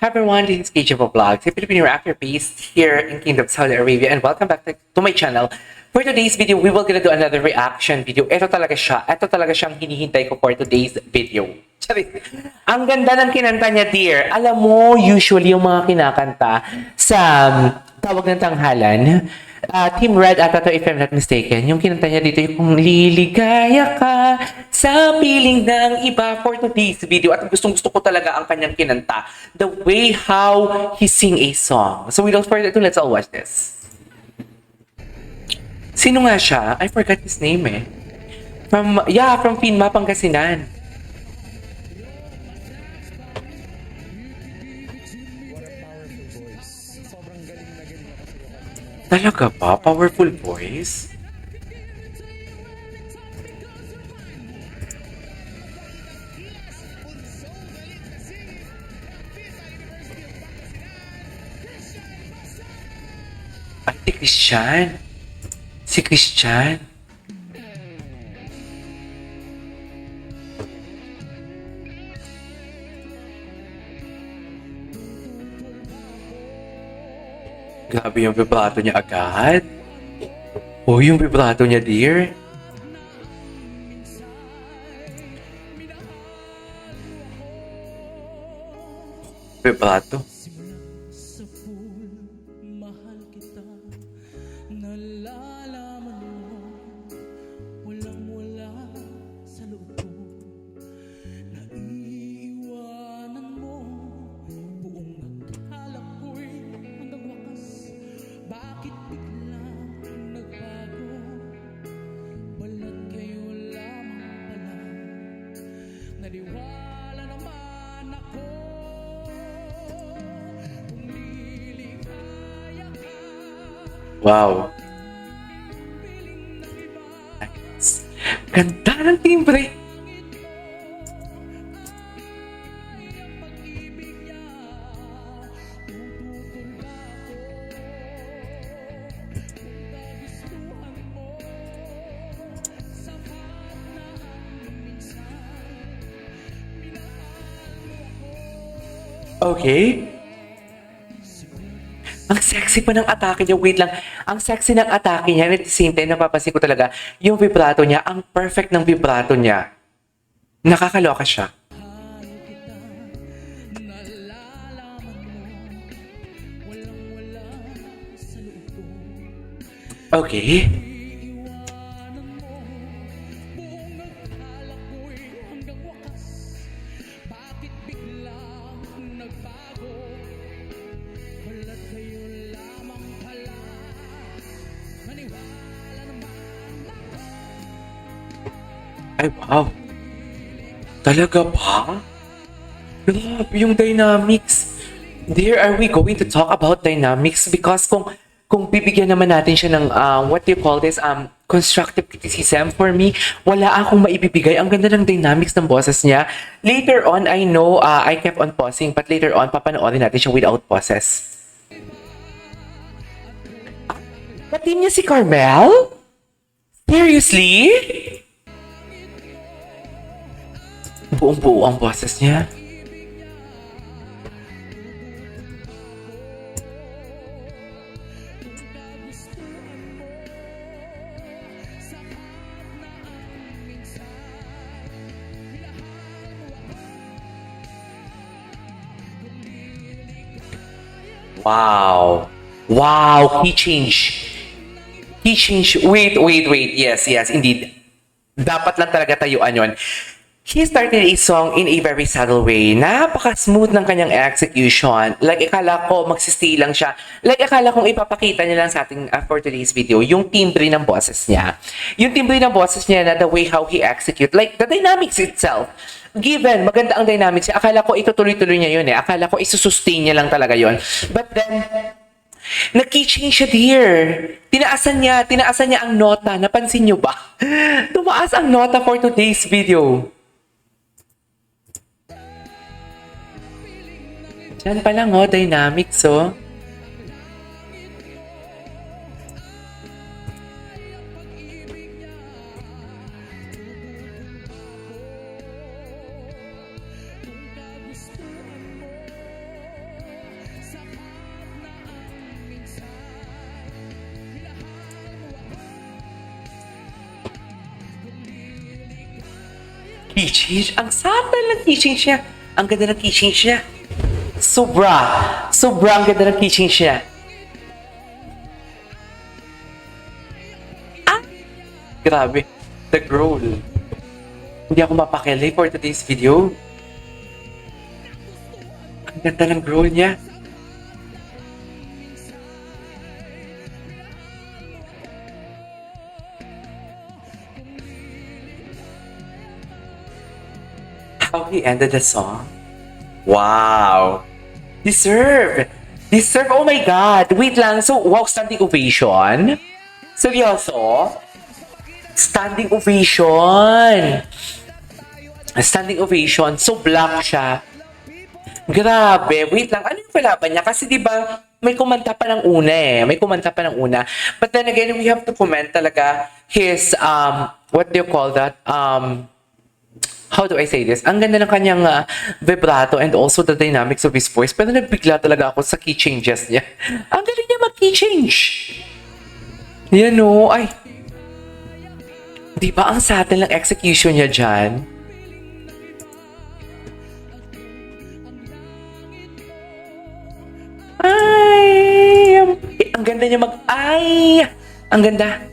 everyone, this is KJ Vlogs, a Filipino actor based here in Kingdom of Saudi Arabia, and welcome back to my channel. For today's video, we will gonna do another reaction video. Ito talaga siya. Ito talaga siyang hinihintay ko for today's video. Charit. Ang ganda ng kinanta niya, dear. Alam mo, usually yung mga kinakanta sa tawag ng tanghalan, Team Red ata to, if I'm not mistaken, yung kinanta niya dito yung liligaya ka sa piling ng iba for today's video. At gustong-gusto ko talaga ang kanyang kinanta. The way how he sing a song. So without further ado, let's all watch this. Sino nga siya? I forgot his name eh. From Finma, Pangasinan. Talaga ba? Powerful voice? Ay, si Christian. Si Christian. Grabe yung vibrato niya agad. Oh, yung vibrato niya, dear. Vibrato. Wow. Nice. Ganda ng timbre. Okay. Ang sexy pa ng atake niya. Wait lang. Ang sexy ng atake niya. At the same time, napapansin ko talaga, yung vibrato niya, ang perfect ng vibrato niya. Nakakaloka siya. Okay. Ay, wow. Talaga ba? Grabe yung dynamics. There, are we going to talk about dynamics? Because kung bibigyan naman natin siya ng, what do you call this, constructive criticism, for me, wala akong maibibigay. Ang ganda ng dynamics ng boses niya. Later on, I know, I kept on pausing, but later on, papanoorin natin siya without pauses. Ka-team niya si Carmel? Seriously? Buong-buo ang boses niya. Wow. Wow, he changed. He changed. Wait. Yes, indeed. Dapat lang talaga tayuan yon. He started a song in a very subtle way. Napaka-smooth ng kanyang execution. Like, akala ko magsistay lang siya. Like, akala kong ipapakita niya lang sa ating for today's video, yung timbre ng boses niya. Yung timbre ng boses niya na the way how he execute. Like, the dynamics itself. Given, maganda ang dynamics niya. Akala ko itutuloy-tuloy niya yun eh. Akala ko isusustain niya lang talaga yun. But then, nag-key-change siya, dear. Tinaasan niya ang nota. Napansin niyo ba? Tumaas ang nota for today's video. Diyan pa lang, oh, dynamics, oh. Key change. Ang subtle ng key change niya. Ang ganda ng key change niya. Sobra. Sobra ang ganda ng key change niya. Ah! Grabe. The growl. Hindi ako mapakili for today's video. Ang ganda ng growl niya. How he ended the song. Wow. Deserve. Deserve. Oh my God. Wait lang. So, wow, standing ovation? Seryoso? Standing ovation. Standing ovation. So, black siya. Grabe. Wait lang. Ano yung palaban niya? Kasi di ba may kumanta pa ng una eh. May kumanta pa ng una. But then again, we have to comment talaga his, what do you call that? How do I say this? Ang ganda ng kanyang vibrato and also the dynamics of his voice. Pero nagbigla talaga ako sa key changes niya. Ang galing niya mag-key change. Yan o. Ay. Di ba ang subtle ng execution niya dyan? Ay. Ang ganda niya ay. Ang ganda.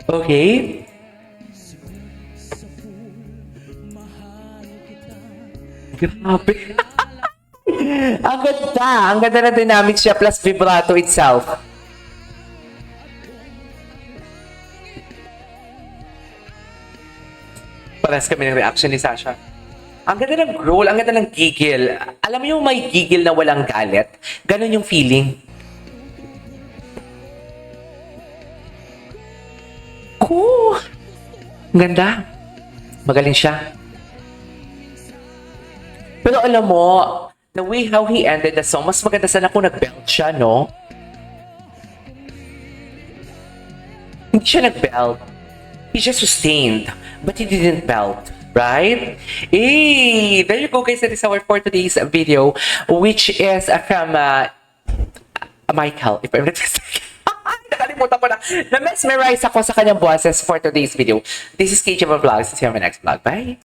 Okay. Grabe. Ang ganda. Ang ganda na dynamics siya plus vibrato itself. Pares kami ng reaction ni Sasha. Ang ganda ng growl, ang ganda ng gigil. Alam mo yung may gigil na walang galit? Ganon yung feeling. Oh, ganda. Magaling siya. Pero alam mo, the way how he ended the song, mas maganda sana kung nag-belt siya, no? Hindi siya nag-belt. He just sustained, but he didn't belt. Right? Hey, there you go guys. That is our for today's video, which is from Michael, if I'm not mistaken. Nakalimutan ko na. Na-mesmerize ako sa kanyang boses for today's video. This is KJ Vlogs. See you on my next vlog. Bye!